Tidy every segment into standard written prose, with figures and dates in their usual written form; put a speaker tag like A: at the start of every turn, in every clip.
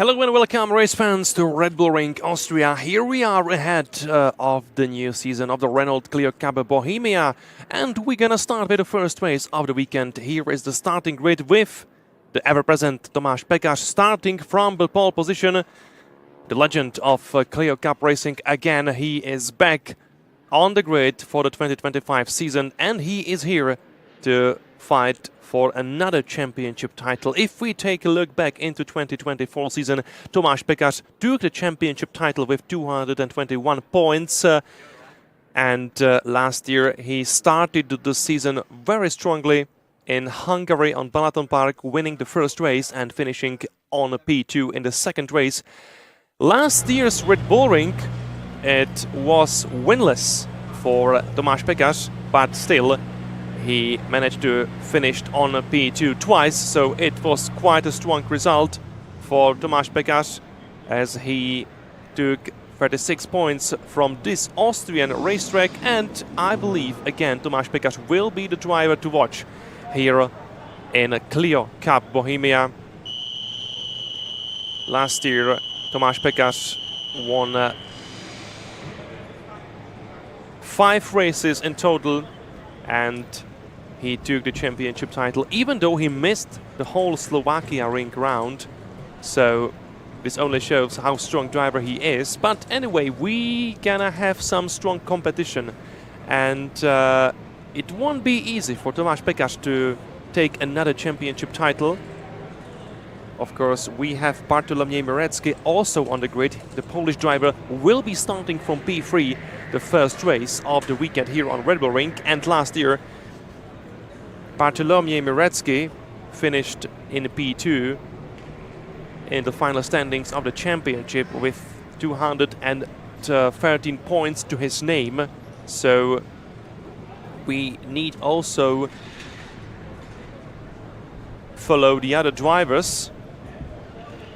A: Hello and welcome, race fans, to Red Bull Ring, Austria. Here we are ahead of the new season of the Renault Clio Cup Bohemia, and we're gonna start with the first race of the weekend. Here is the starting grid with the ever-present Tomáš Pekař starting from the pole position. The legend of Clio Cup racing again. He is back on the grid for the 2025 season, and he is here to fight for another championship title. If we take a look back into 2024 season, Tomáš Pekař took the championship title with 221 points. And last year he started the season very strongly in Hungary on Balaton Park, winning the first race and finishing on P2 in the second race. Last year's Red Bull Ring, it was winless for Tomáš Pekař, but still he managed to finish on P2 twice, so it was quite a strong result for Tomáš Pekař, as he took 36 points from this Austrian racetrack, and I believe again Tomáš Pekař will be the driver to watch here in Clio Cup Bohemia. Last year Tomáš Pekař won 5 races in total, and he took the championship title, even though he missed the whole Slovakia ring round. So this only shows how strong driver he is. But anyway, we gonna have some strong competition, and it won't be easy for Tomáš Pekař to take another championship title. Of course, we have Bartolomiej Morecki also on the grid. The Polish driver will be starting from P3, the first race of the weekend here on Red Bull Ring. And last year, Bartolomiej Morecki finished in P2 in the final standings of the championship with 213 points to his name. So we need also follow the other drivers.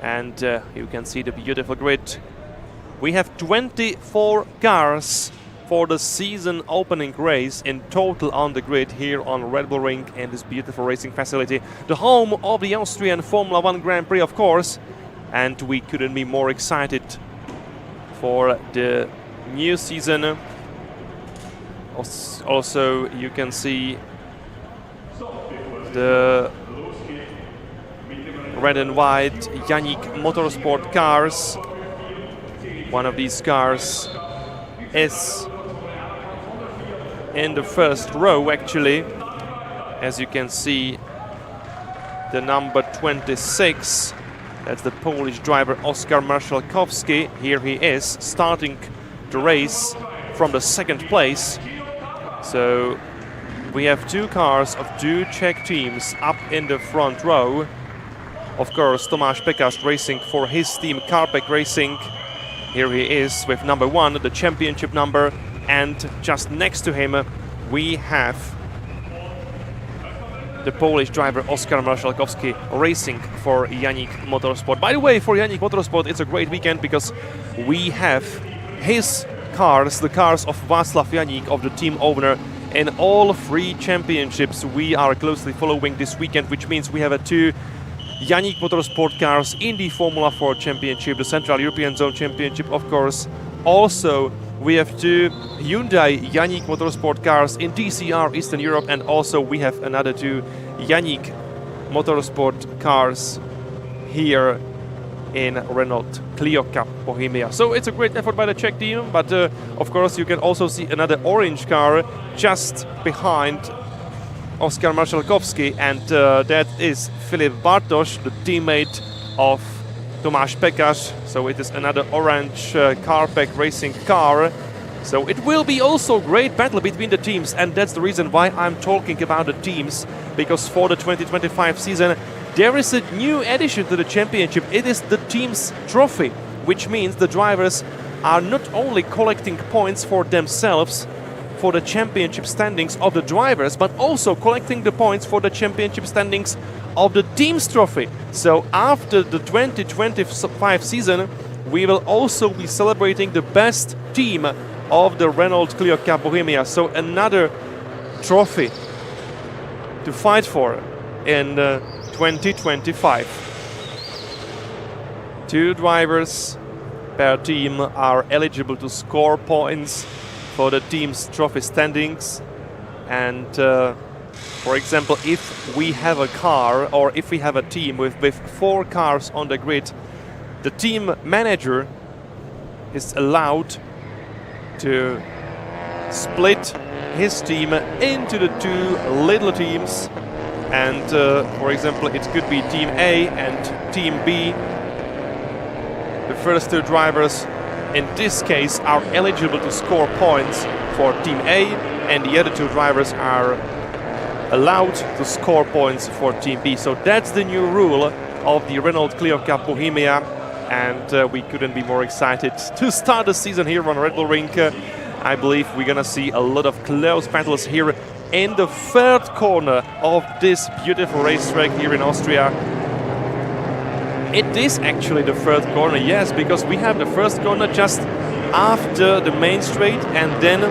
A: And you can see the beautiful grid. We have 24 cars for the season opening race in total on the grid here on Red Bull Ring in this beautiful racing facility. The home of the Austrian Formula 1 Grand Prix, of course. And we couldn't be more excited for the new season. Also, you can see the red and white Yannick Motorsport cars. One of these cars is in the first row, actually. As you can see, the number 26, that's the Polish driver Oskar Marszałkowski. Here he is, starting the race from the second place. So we have 2 cars of 2 Czech teams up in the front row. Of course, Tomáš Pekař racing for his team Carpec Racing. Here he is with number 1, the championship number, and just next to him we have the Polish driver Oskar Marszałkowski racing for Yannick Motorsport. By the way, for Yannick Motorsport it's a great weekend because we have his cars, the cars of Václav Janík, of the team owner, in all 3 championships we are closely following this weekend, which means we have 2 Yannick Motorsport cars in the Formula 4 Championship, the Central European Zone Championship, of course. Also, we have 2 Hyundai Yannick Motorsport cars in DCR Eastern Europe, and also we have another 2 Yannick Motorsport cars here in Renault Clio Cup Bohemia. So it's a great effort by the Czech team, but of course you can also see another orange car just behind Oskar Marszałkowski, and that is Filip Bartosz, the teammate of Tomáš Pekař. So it is another orange Carpec Racing car. So it will be also a great battle between the teams, and that's the reason why I'm talking about the teams, because for the 2025 season there is a new addition to the championship. It is the team's trophy, which means the drivers are not only collecting points for themselves for the championship standings of the drivers, but also collecting the points for the championship standings of the team's trophy. So after the 2025 season, we will also be celebrating the best team of the Renault Clio Cup Bohemia. So another trophy to fight for in 2025. 2 drivers per team are eligible to score points for the team's trophy standings. And for example, if we have a car or if we have a team with 4 cars on the grid, the team manager is allowed to split his team into the 2 little teams. And for example, it could be Team A and Team B. The first 2 drivers in this case are eligible to score points for Team A, and the other 2 drivers are allowed to score points for Team B. So that's the new rule of the Renault Clio Cup Bohemia, and we couldn't be more excited to start the season here on Red Bull Ring. I believe we're gonna see a lot of close battles here in the 3rd corner of this beautiful racetrack here in Austria. It is actually the 3rd corner, yes, because we have the 1st corner just after the main straight, and then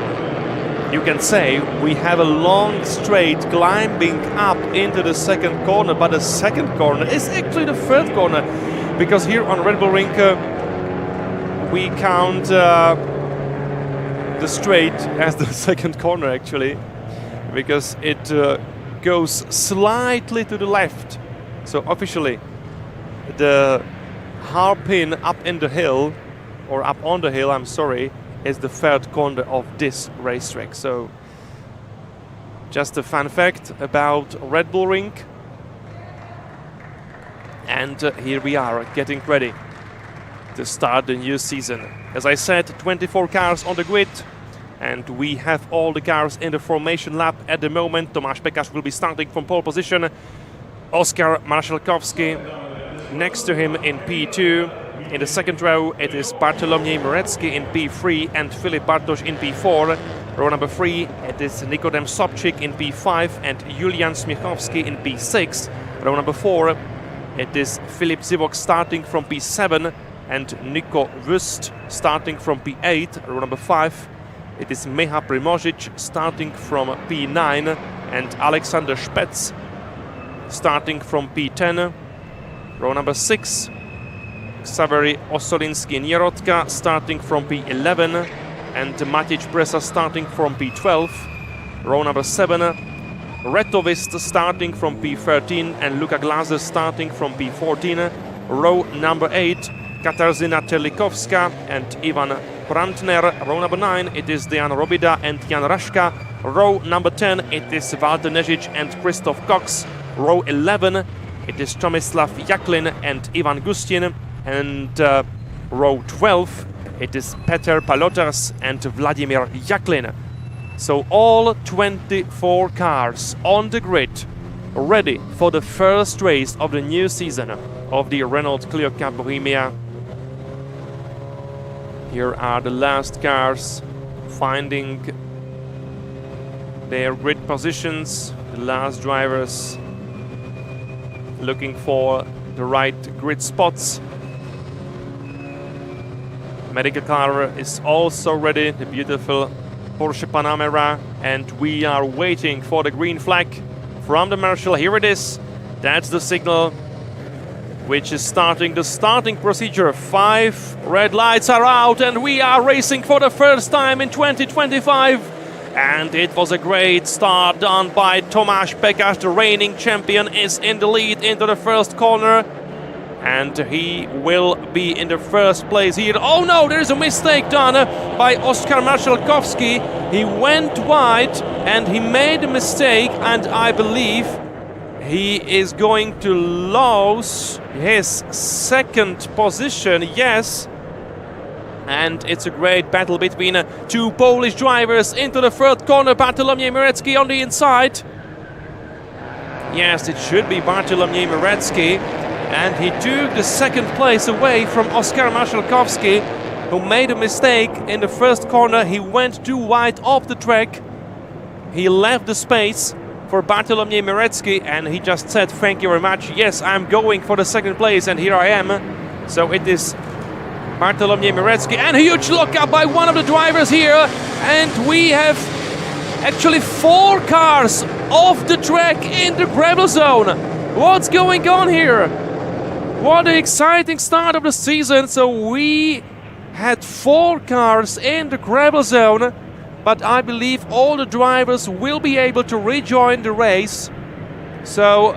A: you can say we have a long straight climbing up into the 2nd corner, but the 2nd corner is actually the 3rd corner, because here on Red Bull Ring we count the straight as the 2nd corner actually, because it goes slightly to the left. So officially the hairpin up in the hill, or up on the hill, I'm sorry, is the 3rd corner of this racetrack. So just a fun fact about Red Bull Ring. And here we are getting ready to start the new season. As I said, 24 cars on the grid, and we have all the cars in the formation lap at the moment. Tomáš Pekař will be starting from pole position. Oskar Marszalkowski next to him in P2. In the 2nd row, it is Bartolomiej Morecki in P3 and Filip Bartoš in P4. Row number 3, it is Nikodem Sobčík in P5 and Julian Smiechowski in P6. Row number 4, it is Filip Zivok starting from P7 and Nico Wüst starting from P8. Row number 5, it is Miha Primožič starting from P9 and Alexander Spetz starting from P10. Row number 6, Xaveri Osolinski-Nierodka starting from P11 and Matic Presa starting from P12. Row number 7, Retovist starting from P13 and Luka Glaser starting from P14. Row number 8, Katarzyna Terlikowska and Ivan Brandner. Row number 9, it is Dejan Robida and Jan Raška. Row number 10, it is Walter Nežič and Christoph Cox. Row 11, it is Tomislav Jaklin and Ivan Gustin. And row 12, it is Peter Palotas and Vladimir Jaklin. So all 24 cars on the grid, ready for the first race of the new season of the Renault Clio Cup Bohemia. Here are the last cars finding their grid positions, the last drivers looking for the right grid spots. Medical car is also ready, the beautiful Porsche Panamera, and we are waiting for the green flag from the marshal. Here it is. That's the signal which is starting the starting procedure. 5 red lights are out and we are racing for the first time in 2025. And it was a great start done by Tomáš Pekař. The reigning champion is in the lead into the 1st corner. And he will be in the 1st place here. Oh no, there's a mistake done by Oskar Marszalkowski. He went wide and he made a mistake, and I believe he is going to lose his 2nd position, yes. And it's a great battle between 2 Polish drivers into the 3rd corner. Bartolomiej Morecki on the inside. Yes, it should be Bartolomiej Morecki. And he took the 2nd place away from Oskar Marszalkowski, who made a mistake in the 1st corner. He went too wide off the track. He left the space for Bartolomiej Morecki, and he just said, "Thank you very much. Yes, I'm going for the 2nd place, and here I am." So it is Bartolomiej Morecki, and a huge lockup by one of the drivers here. And we have actually 4 cars off the track in the gravel zone. What's going on here? What an exciting start of the season. So we had 4 cars in the gravel zone, but I believe all the drivers will be able to rejoin the race. So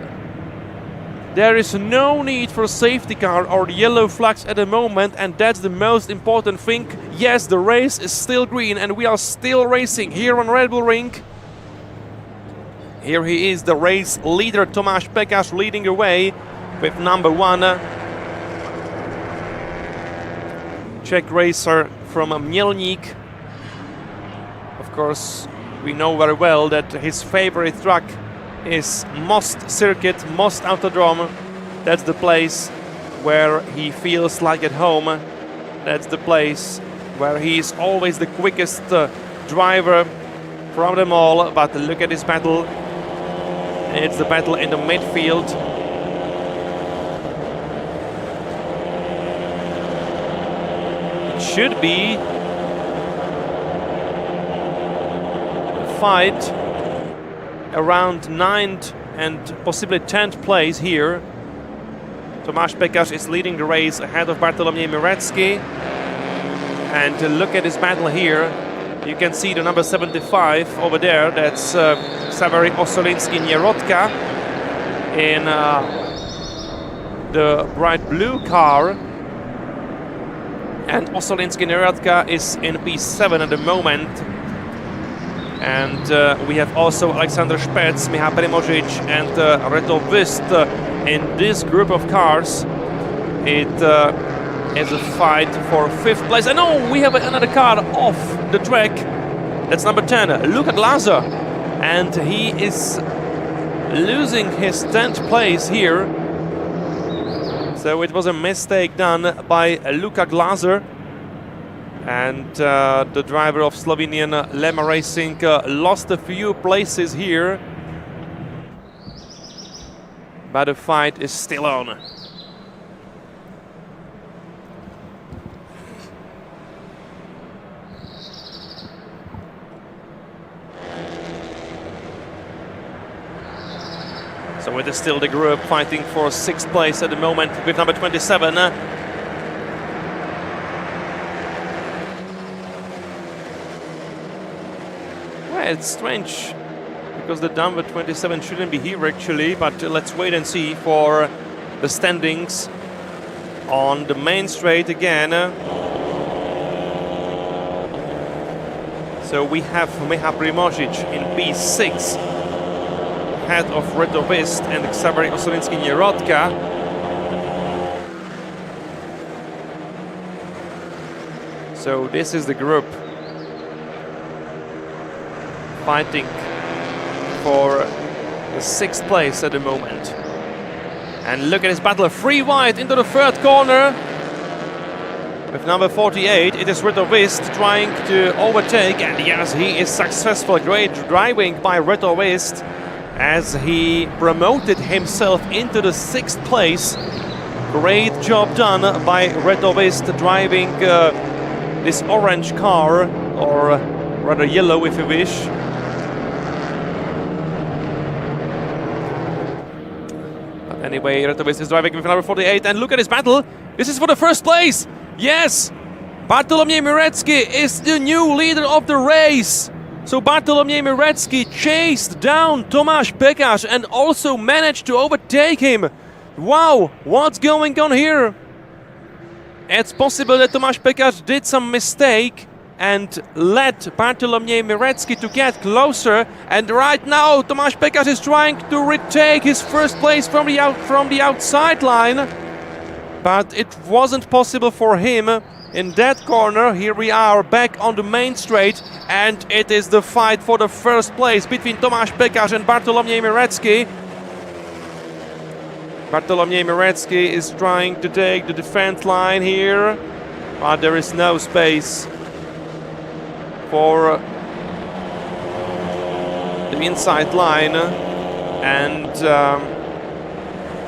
A: there is no need for a safety car or the yellow flags at the moment, and that's the most important thing. Yes, the race is still green and we are still racing here on Red Bull Ring. Here he is, the race leader Tomáš Pekař, leading away with number 1. Czech racer from Mělník. Of course, we know very well that his favorite track is Most Circuit, Most Autodrome. That's the place where he feels like at home. That's the place where he is always the quickest driver from them all. But look at this battle. It's the battle in the midfield. It should be a fight around 9th and possibly 10th place here. Tomáš Pekař is leading the race ahead of Bartoloměj Mirecki. And look at this battle here. You can see the number 75 over there. That's Xavery Osolinski-Nierodka in the bright blue car. And Osolinski-Nierodka is in P7 at the moment. And we have also Alexander Spets, Michał Primožič and Reto Wüst in this group of cars. It is a fight for 5th place. And oh, we have another car off the track. That's number 10, Luca Glaser. And he is losing his 10th place here. So it was a mistake done by Luca Glaser. And the driver of Slovenian Lema Racing lost a few places here. But the fight is still on. So it is still the group fighting for 6th place at the moment with number 27. It's strange because the number 27 shouldn't be here actually, but let's wait and see for the standings on the main straight again. So we have Michał Primožič in P6, ahead of Reto Wüst and Xavery Osolinski-Nierodka. So this is the group fighting for the 6th place at the moment. And look at this battle, 3 wide into the 3rd corner. With number 48, it is Reto Wüst trying to overtake, and yes, he is successful. Great driving by Reto Wüst as he promoted himself into the 6th place. Great job done by Reto Wüst driving this orange car, or rather yellow if you wish. Anyway, Reto Wüst is driving with number 48, and look at this battle. This is for the 1st place. Yes, Bartoloměj Mirecki is the new leader of the race. So Bartoloměj Mirecki chased down Tomáš Pekař and also managed to overtake him. Wow, what's going on here? It's possible that Tomáš Pekař did some mistake and let Bartoloměj Mirecki to get closer. And right now, Tomáš Pekař is trying to retake his 1st place from the outside line. But it wasn't possible for him in that corner. Here we are back on the main straight, and it is the fight for the 1st place between Tomáš Pekař and Bartoloměj Mirecki. Bartoloměj Mirecki is trying to take the defense line here, but there is no space for the inside line, and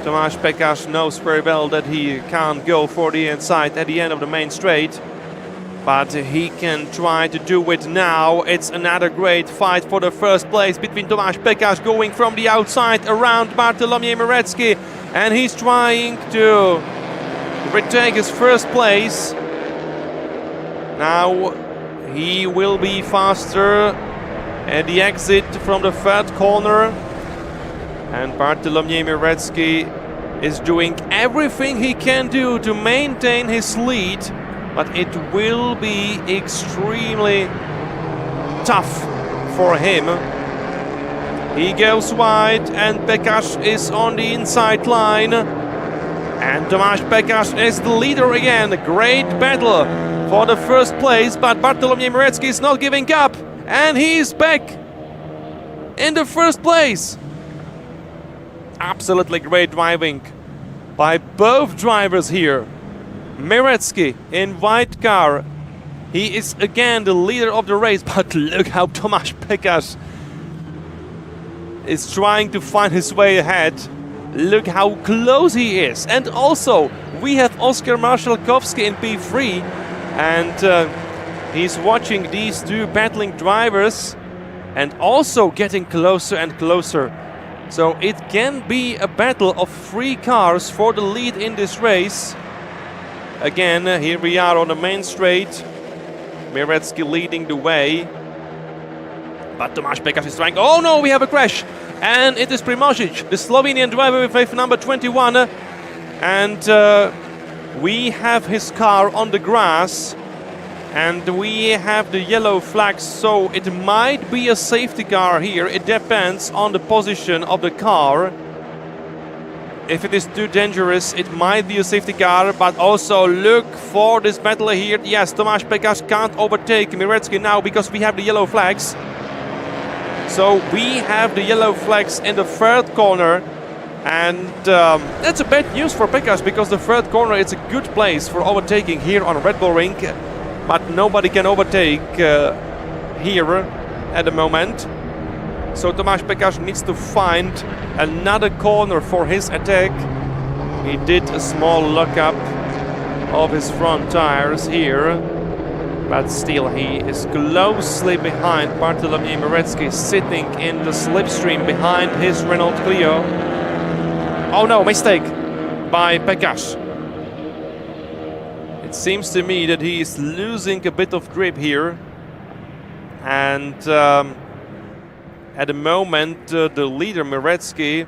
A: Tomáš Pekař knows very well that he can't go for the inside at the end of the main straight, but he can try to do it now. It's another great fight for the 1st place between Tomáš Pekař going from the outside around Bartoloměj Mirecki. and he's trying to retake his first place. Now he will be faster at the exit from the third corner, and Bartolomiej Mirecki is doing everything he can do to maintain his lead, but it will be extremely tough for him. He goes wide, and Pekaš is on the inside line, and Tomáš Pekaš is the leader again. A great battle for the first place, but Bartolomiej Mirecki is not giving up, and he's back in the first place. Absolutely great driving by both drivers here. Mirecki in white car, he is again the leader of the race, but look how Tomáš Pekaš is trying to find his way ahead. Look how close he is. And also we have Oskar Marszałkowski in P3, and he's watching these two battling drivers and also getting closer and closer. So it can be a battle of 3 cars for the lead in this race. Again, here we are on the main straight. Mirecki leading the way. But Tomáš Pekaš is trying. Oh no, we have a crash. And it is Primožič, the Slovenian driver with wave number 21. And we have his car on the grass. And we have the yellow flags, so it might be a safety car here. It depends on the position of the car. If it is too dangerous, it might be a safety car, but also look for this battle here. Yes, Tomáš Pekaš can't overtake Mirecki now because we have the yellow flags. So we have the yellow flags in the third corner, and that's a bad news for Pekaš because the third corner is a good place for overtaking here on Red Bull Ring, but nobody can overtake here at the moment. So Tomáš Pekaš needs to find another corner for his attack. He did a small lockup of his front tires here, but still he is closely behind Bartolomiej Mirecki, sitting in the slipstream behind his Renault Clio. Oh no, mistake by Pekaš. It seems to me that he is losing a bit of grip here, and at the moment the leader Mirecki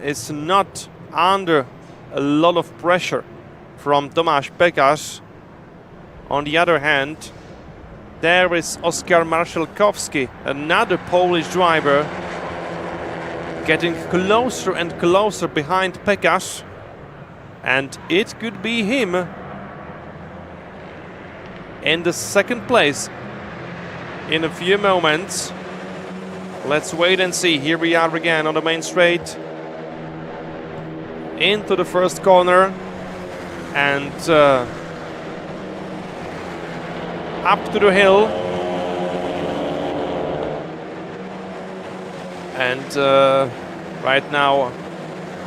A: is not under a lot of pressure from Tomáš Pekaš. On the other hand, there is Oskar Marszałkowski, another Polish driver, getting closer and closer behind Pekaš, and it could be him in the second place in a few moments. Let's wait and see. Here we are again on the main straight, into the first corner, and up to the hill, and right now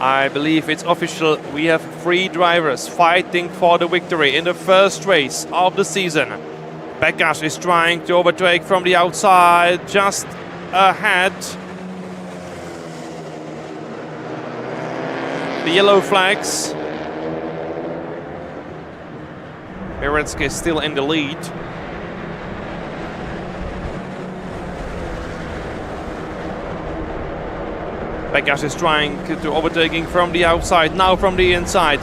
A: I believe it's official. We have 3 drivers fighting for the victory in the first race of the season. Pekaš is trying to overtake from the outside, just ahead. The yellow flags. Mirecki is still in the lead. Pekaš is trying to overtaking from the outside, now from the inside.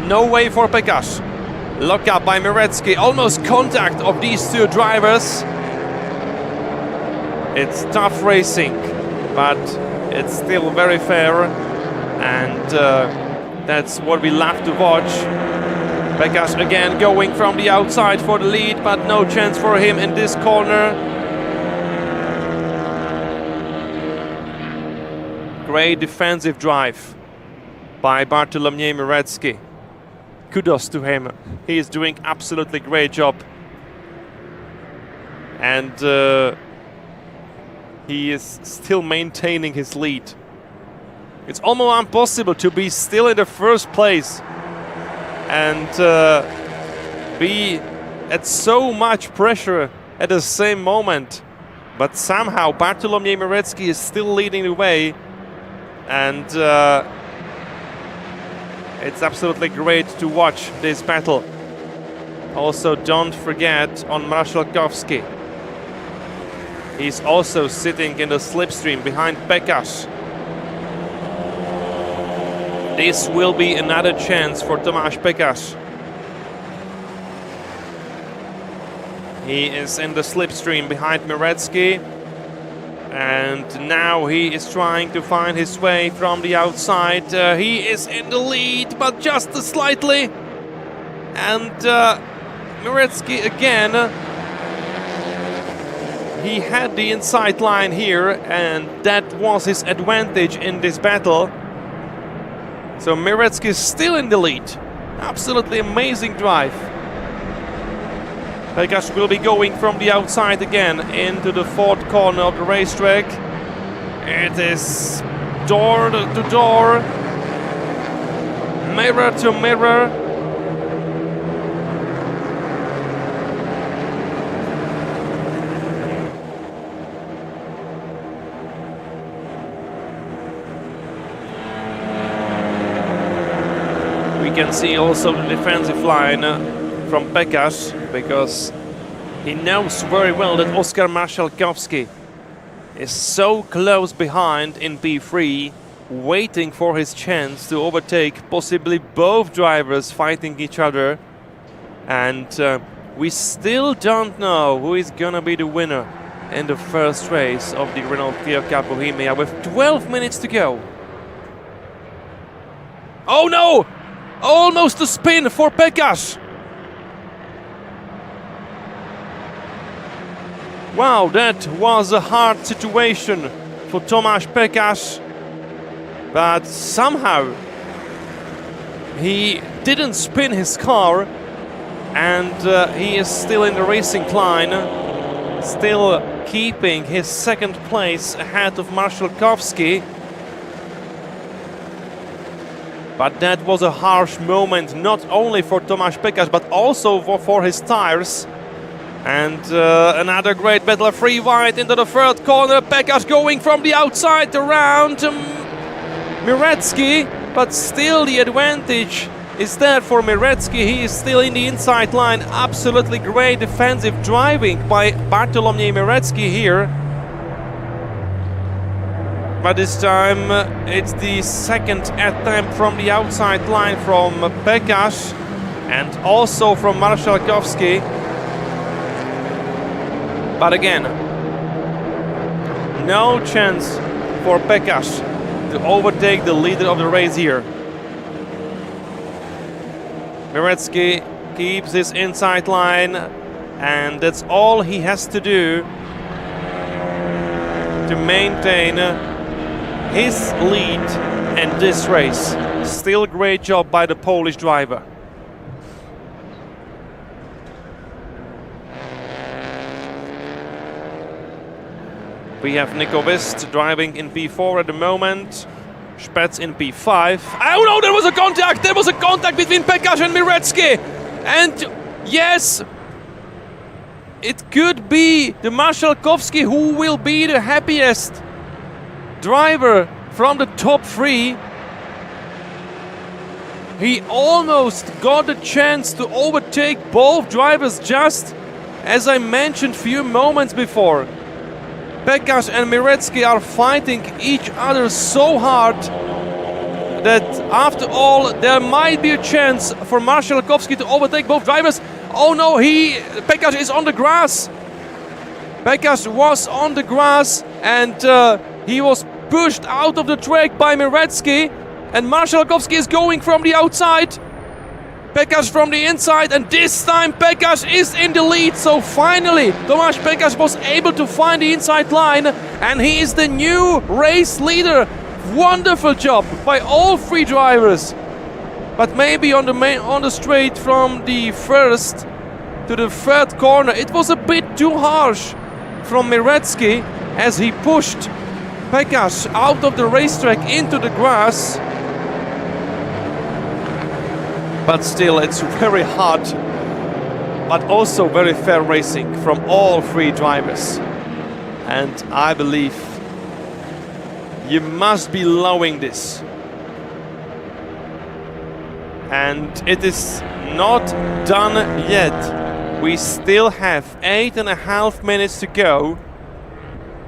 A: No way for Pekaš. Lock up by Mirecki, almost contact of these 2 drivers. It's tough racing, but it's still very fair, and that's what we love to watch. Pekaš again going from the outside for the lead, but no chance for him in this corner. Great defensive drive by Bartolomiej Mirecki. Kudos to him. He is doing absolutely great job. And he is still maintaining his lead. It's almost impossible to be still in the first place and be at so much pressure at the same moment. But somehow Bartolomiej Mirecki is still leading the way. And it's absolutely great to watch this battle. Also, don't forget on Marszałkowski. He's also sitting in the slipstream behind Pekasz. This will be another chance for Tomáš Pekaš. He is in the slipstream behind Mirecki. And now he is trying to find his way from the outside. He is in the lead, but just slightly. And Mirecki again. He had the inside line here, and that was his advantage in this battle. So Mirecki is still in the lead. Absolutely amazing drive. Pekaš will be going from the outside again into the fourth corner of the racetrack. It is door to door, mirror to mirror. We can see also the defensive line from Pekaš, because he knows very well that Oskar Marszałkowski is so close behind in P3, waiting for his chance to overtake possibly both drivers fighting each other. And we still don't know who is gonna be the winner in the first race of the Renault Clio Cup Bohemia with 12 minutes to go. Oh no! Almost a spin for Pekaš. Wow, that was a hard situation for Tomáš Pekaš, but somehow he didn't spin his car, and he is still in the racing line, still keeping his second place ahead of Marszałkowski. But that was a harsh moment, not only for Tomáš Pekaš, but also for his tires. And another great battle, free wide into the third corner. Pekaš going from the outside around Mirecki, but still the advantage is there for Mirecki. He is still in the inside line. Absolutely great defensive driving by Bartolomiej Mirecki here. But this time it's the second attempt from the outside line from Pekaš and also from Marszałkowski. But again, no chance for Pekaš to overtake the leader of the race here. Mirecki keeps his inside line, and that's all he has to do to maintain his lead in this race. Still great job by the Polish driver. We have Nico Wist driving in P4 at the moment. Spets in P5. Oh no, there was a contact! There was a contact between Pekaš and Mirecki! And yes, it could be the Marszałkowski who will be the happiest driver from the top three. He almost got a chance to overtake both drivers, just as I mentioned a few moments before. Pekaš and Mirecki are fighting each other so hard that after all there might be a chance for Marszałkowski to overtake both drivers. Oh no, Pekaš is on the grass. Pekaš was on the grass, and he was pushed out of the track by Mirecki, and Marszałkowski is going from the outside. Pekaš from the inside, and this time Pekaš is in the lead. So finally Tomáš Pekaš was able to find the inside line, and he is the new race leader. Wonderful job by all three drivers. But maybe on the straight from the first to the third corner it was a bit too harsh from Mirecki as he pushed Pekaš out of the racetrack into the grass. But still, it's very hard, but also very fair racing from all three drivers. And I believe You must be loving this. And it is not done yet. We still have 8.5 minutes to go.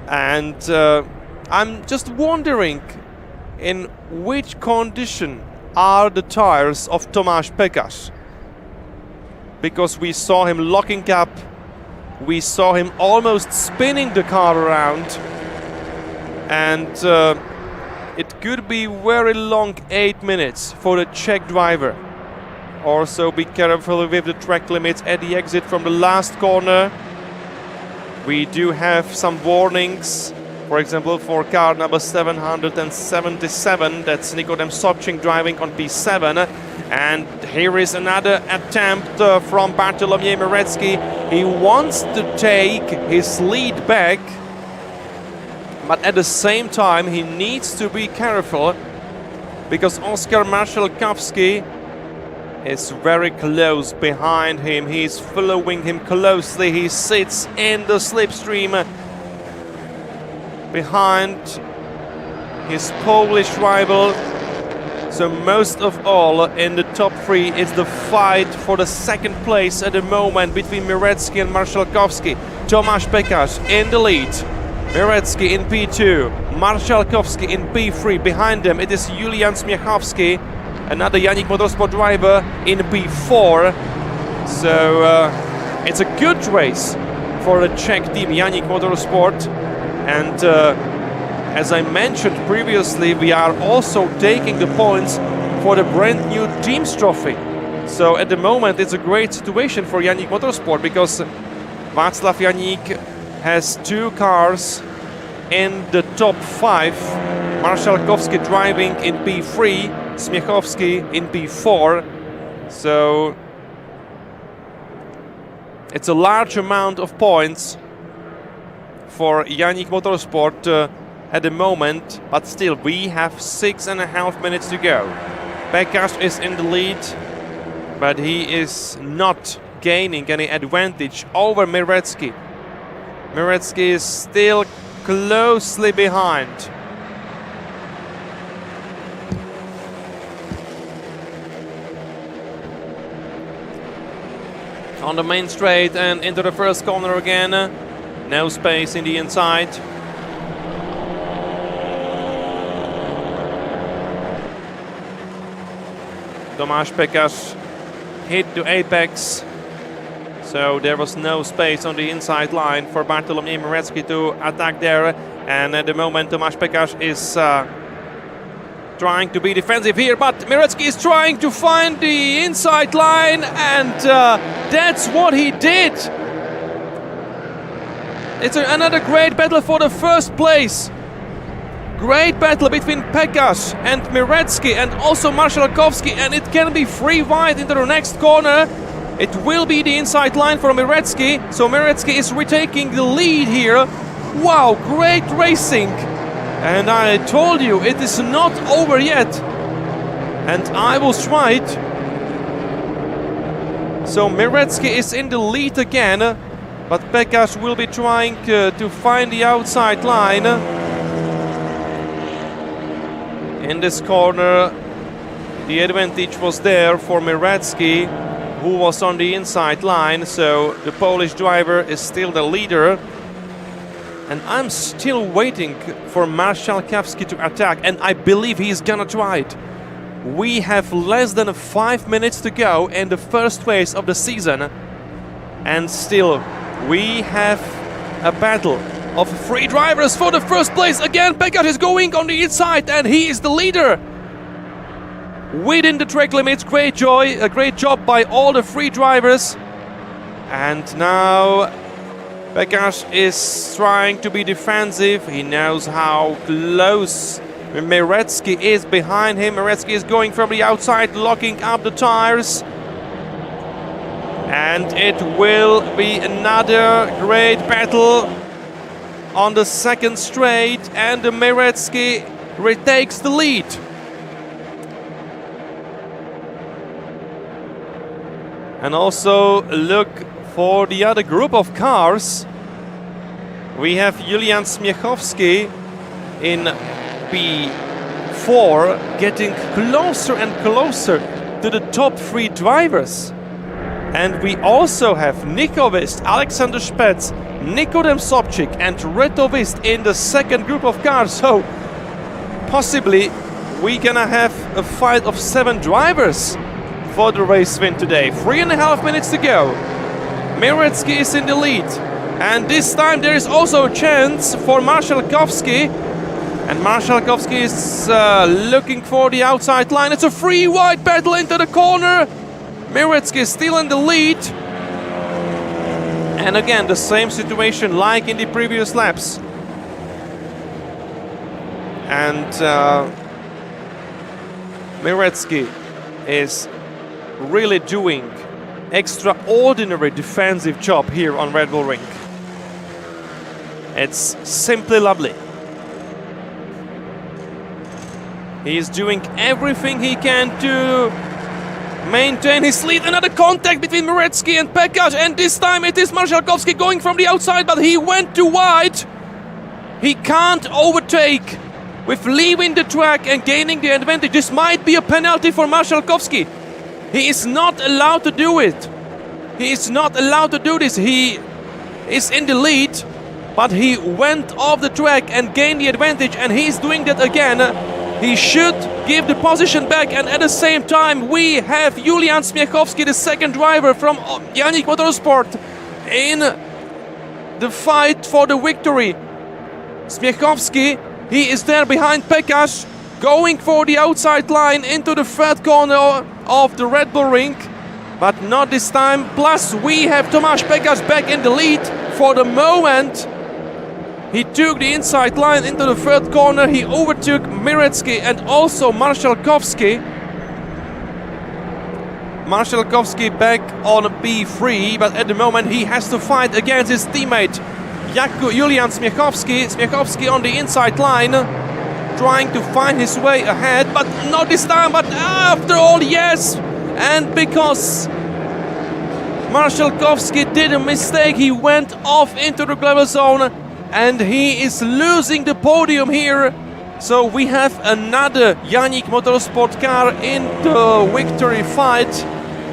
A: And I'm just wondering in which condition are the tires of Tomáš Pekař. Because we saw him locking up, we saw him almost spinning the car around, and it could be very long 8 minutes for the Czech driver. Also be careful with the track limits at the exit from the last corner. We do have some warnings, for example for car number 777, that's Nikodem Sobčink driving on P7. And here is another attempt from Bartolomiej Mirecki. He wants to take his lead back, but at the same time he needs to be careful because Oskar Marszałkowski is very close behind him. He's following him closely. He sits in the slipstream behind his Polish rival. So most of all in the top three is the fight for the second place at the moment between Mirecki and Marszałkowski. Tomáš Pekař in the lead. Mirecki in P2, Marszałkowski in P3. Behind them it is Julian Smiechowski, another Janik Motorsport driver in P4. So it's a good race for the Czech team Janik Motorsport. And as I mentioned previously, we are also taking the points for the brand new Teams Trophy. So at the moment it's a great situation for Janik Motorsport because Václav Janík has two cars in the top 5. Marszałkowski driving in P3, Smiechowski in P4. So it's a large amount of points for Janik Motorsport at the moment, but still we have 6.5 minutes to go. Pekař is in the lead, but he is not gaining any advantage over Mirecki. Mirecki is still closely behind. On the main straight and into the first corner again. No space in the inside. Tomáš Pekař hit the apex, so there was no space on the inside line for Bartolomiej Mirecki to attack there. And at the moment Tomáš Pekař is trying to be defensive here, but Mirecki is trying to find the inside line, and that's what he did. It's another great battle for the first place. Great battle between Pekař and Mirecki and also Marszałkowski, and it can be free wide into the next corner. It will be the inside line for Mirecki, so Mirecki is retaking the lead here. Wow, great racing. And I told you, it is not over yet. And I was right. So Mirecki is in the lead again, but Pekař will be trying to find the outside line. In this corner, the advantage was there for Mirecki, who was on the inside line, so the Polish driver is still the leader. And I'm still waiting for Marszałkowski to attack, and I believe he's gonna try it. We have less than 5 minutes to go in the first race of the season, and still we have a battle of 3 drivers for the first place. Again, Pekař is going on the inside, and he is the leader. Within the track limits, great job by all the 3 drivers. And now Pekař is trying to be defensive. He knows how close Mirecki is behind him. Mirecki is going from the outside, locking up the tires. And it will be another great battle on the second straight, and Mirecki retakes the lead. And also look for the other group of cars. We have Julian Smiechowski in P4, getting closer and closer to the top 3 drivers. And we also have Nico Wist, Alexander Spetz, Nikodem Sobchik and Reto Wist in the second group of cars. So possibly we're gonna have a fight of 7 drivers for the race win today. 3.5 minutes to go. Mirecki is in the lead. And this time there is also a chance for Marszalkowski. And Marszalkowski is looking for the outside line. It's a free wide battle into the corner. Mirecki is still in the lead. And again, the same situation like in the previous laps. And Mirecki is really doing extraordinary defensive job here on Red Bull Ring. It's simply lovely. He is doing everything he can to maintain his lead. Another contact between Mirecki and Pekash, and this time it is Marszalkowski going from the outside, but he went too wide. He can't overtake with leaving the track and gaining the advantage. This might be a penalty for Marszalkowski. He is not allowed to do it. He is not allowed to do this. He is in the lead, but he went off the track and gained the advantage, and he's doing that again. He should give the position back, and at the same time we have Julian Smiechowski, the second driver from Janik Motorsport, in the fight for the victory. Smiechowski, he is there behind Pekash, going for the outside line into the third corner of the Red Bull Ring, but not this time. Plus we have Tomasz Pekash back in the lead for the moment. He took the inside line into the third corner. He overtook Mirecki and also Marszalkowski. Marszalkowski back on P3, but at the moment he has to fight against his teammate Julian Smiechowski. Smiechowski on the inside line, trying to find his way ahead, but not this time. But after all, yes, and because Marszalkowski did a mistake, he went off into the gravel zone, and he is losing the podium here. So we have another Janik Motorsport car in the victory fight,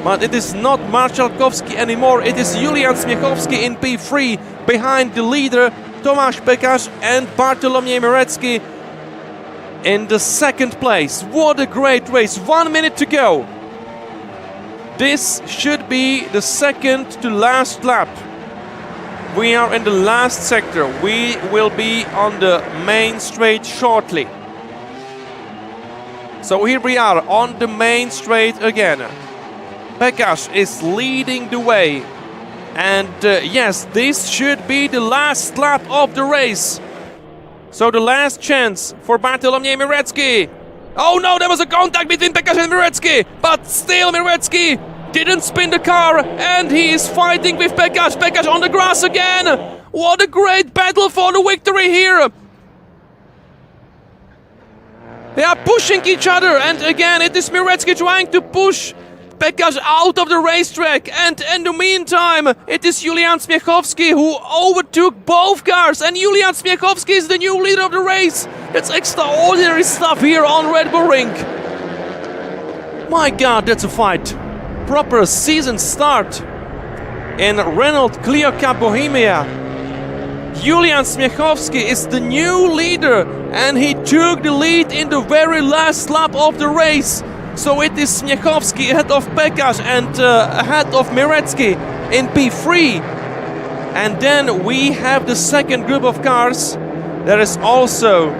A: but it is not Marszalkowski anymore. It is Julian Smiechowski in P3 behind the leader Tomasz Pekash and Bartolomiej Mirecki in the second place. What a great race. 1 minute to go. This should be the second to last lap. We are in the last sector. We will be on the main straight shortly. So here we are on the main straight again. Pekash is leading the way. And yes, this should be the last lap of the race. So the last chance for Bartolomiej Mirecki. Oh no, there was a contact between Pekash and Mirecki. But still Mirecki didn't spin the car, and he is fighting with Pekash. Pekash on the grass again. What a great battle for the victory here. They are pushing each other, and again it is Mirecki trying to push Pekash out of the racetrack, and in the meantime it is Julian Smiechowski who overtook both cars, and Julian Smiechowski is the new leader of the race. That's extraordinary stuff here on Red Bull Ring. My God, that's a fight. Proper season start in Renault Clio Cup Bohemia. Julian Smiechowski is the new leader, and he took the lead in the very last lap of the race. So it is Smiechowski ahead of Pekash and ahead of Mirecki in P3. And then we have the second group of cars. There is also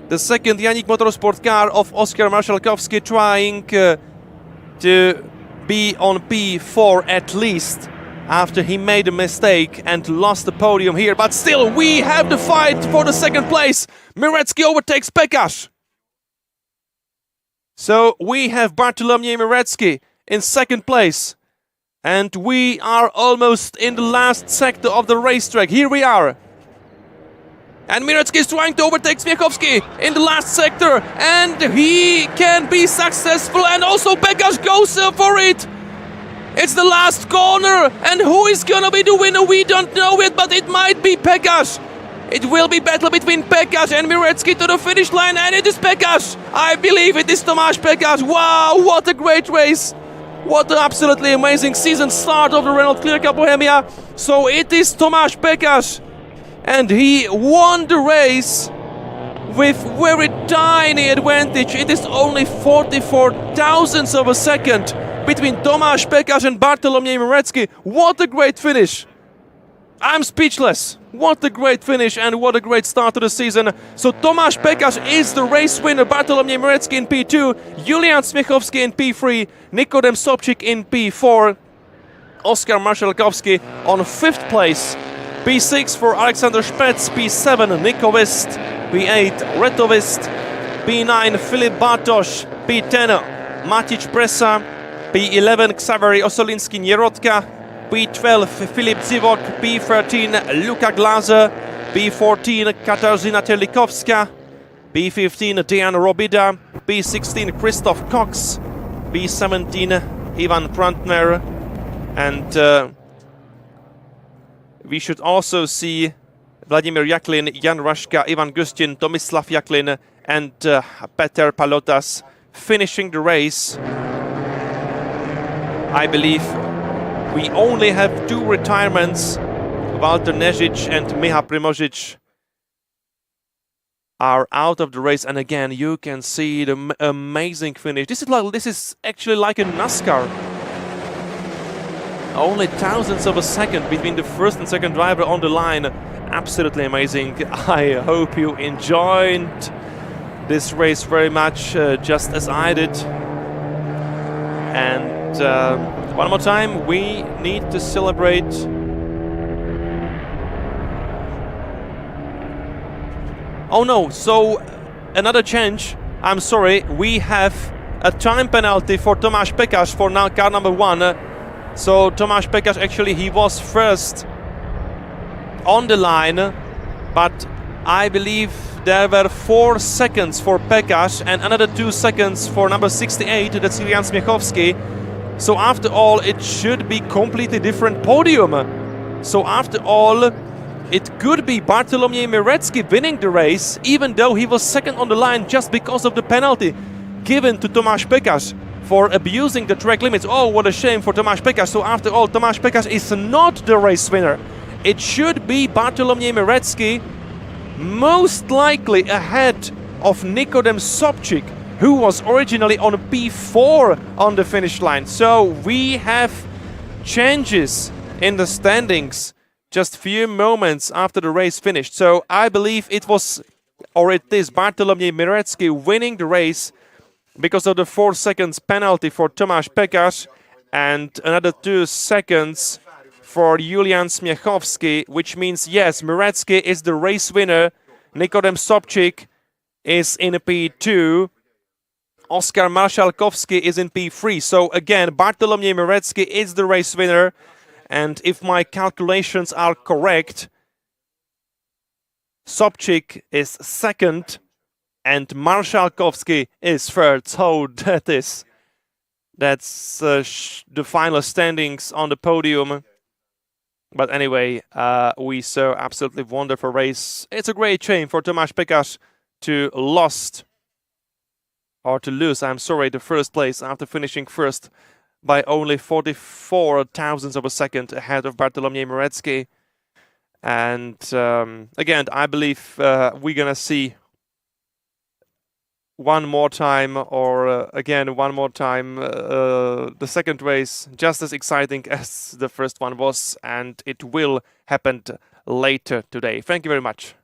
A: the second Janik Motorsport car of Oskar Marszalkowski trying to be on P4 at least after he made a mistake and lost the podium here. But still, we have the fight for the second place. Mirecki overtakes Pekash. So we have Bartolomiej Mirecki in second place. And we are almost in the last sector of the racetrack. Here we are. And Mirecki is trying to overtake Smiechowski in the last sector, and he can be successful, and also Pekash goes for it. It's the last corner, and who is gonna be the winner? We don't know it, but it might be Pekash. It will be battle between Pekash and Mirecki to the finish line, and it is Pekash! I believe it is Tomáš Pekaš. Wow, what a great race! What an absolutely amazing season start of the Renault Clio Cup Bohemia. So it is Tomáš Pekaš, and he won the race with very tiny advantage. It is only 44 thousandths of a second between Tomáš Pekaš and Bartoloměj Mirecki. What a great finish! I'm speechless. What a great finish and what a great start to the season. So Tomáš Pekaš is the race winner, Bartoloměj Mirecki in P2, Julian Smiechowski in P3, Nikodem Sobčík in P4, Oskar Marszałkowski on 5th place, P6 for Alexander Spets, P7 Nico Wist, P8 Reto Wist, P9 Filip Bartoš, P10 Matic Presa, P11 Xavery Osolinski-Nierodka, P12 Filip Zivok, P13 Luka Glaser, P14 Katarzyna Terlikowska, P15 Dejan Robida, P16 Christoph Cox, P17 Ivan Prantner, and we should also see Vladimir Jaklin, Jan Raška, Ivan Gustin, Tomislav Jaklin and Peter Palotas finishing the race. I believe we only have 2 retirements. Walter Nežić and Miha Primožić are out of the race, and again you can see the amazing finish. This is actually like a NASCAR. Only thousandths of a second between the first and second driver on the line. Absolutely amazing. I hope you enjoyed this race very much, just as I did. And one more time, we need to celebrate. Oh no, so another change. I'm sorry, we have a time penalty for Tomáš Pekaš for now car number 1. So Tomáš Pekaš, actually he was first on the line, but I believe there were 4 seconds for Pekaš and another 2 seconds for number 68, that's Julian Smiechowski. So after all, it should be completely different podium. So after all, it could be Bartoloměj Mirecki winning the race, even though he was second on the line just because of the penalty given to Tomáš Pekaš for abusing the track limits. Oh, what a shame for Tomáš Pekaš. So after all, Tomáš Pekaš is not the race winner. It should be Bartoloměj Mirecki, most likely ahead of Nikodem Sobčík, who was originally on P4 on the finish line. So we have changes in the standings just few moments after the race finished. So I believe it was, or it is, Bartoloměj Mirecki winning the race because of the 4 seconds penalty for Tomáš Pekaš and another 2 seconds for Julian Smiechowski, which means yes, Mirecki is the race winner. Nikodem Sobčík is in P2. Oskar Marszałkowski is in P3. So again, Bartoloměj Mirecki is the race winner. And if my calculations are correct, Sobčík is second and Marszałkowski is third. So that's the final standings on the podium. But anyway, we saw absolutely wonderful race. It's a great shame for Tomáš Pekaš to lose, I'm sorry, the first place after finishing first by only 44 thousandths of a second ahead of Bartoloměj Mirecki. And again, I believe we're gonna see one more time, or again one more time, the second race just as exciting as the first one was, and it will happen later today. Thank you very much.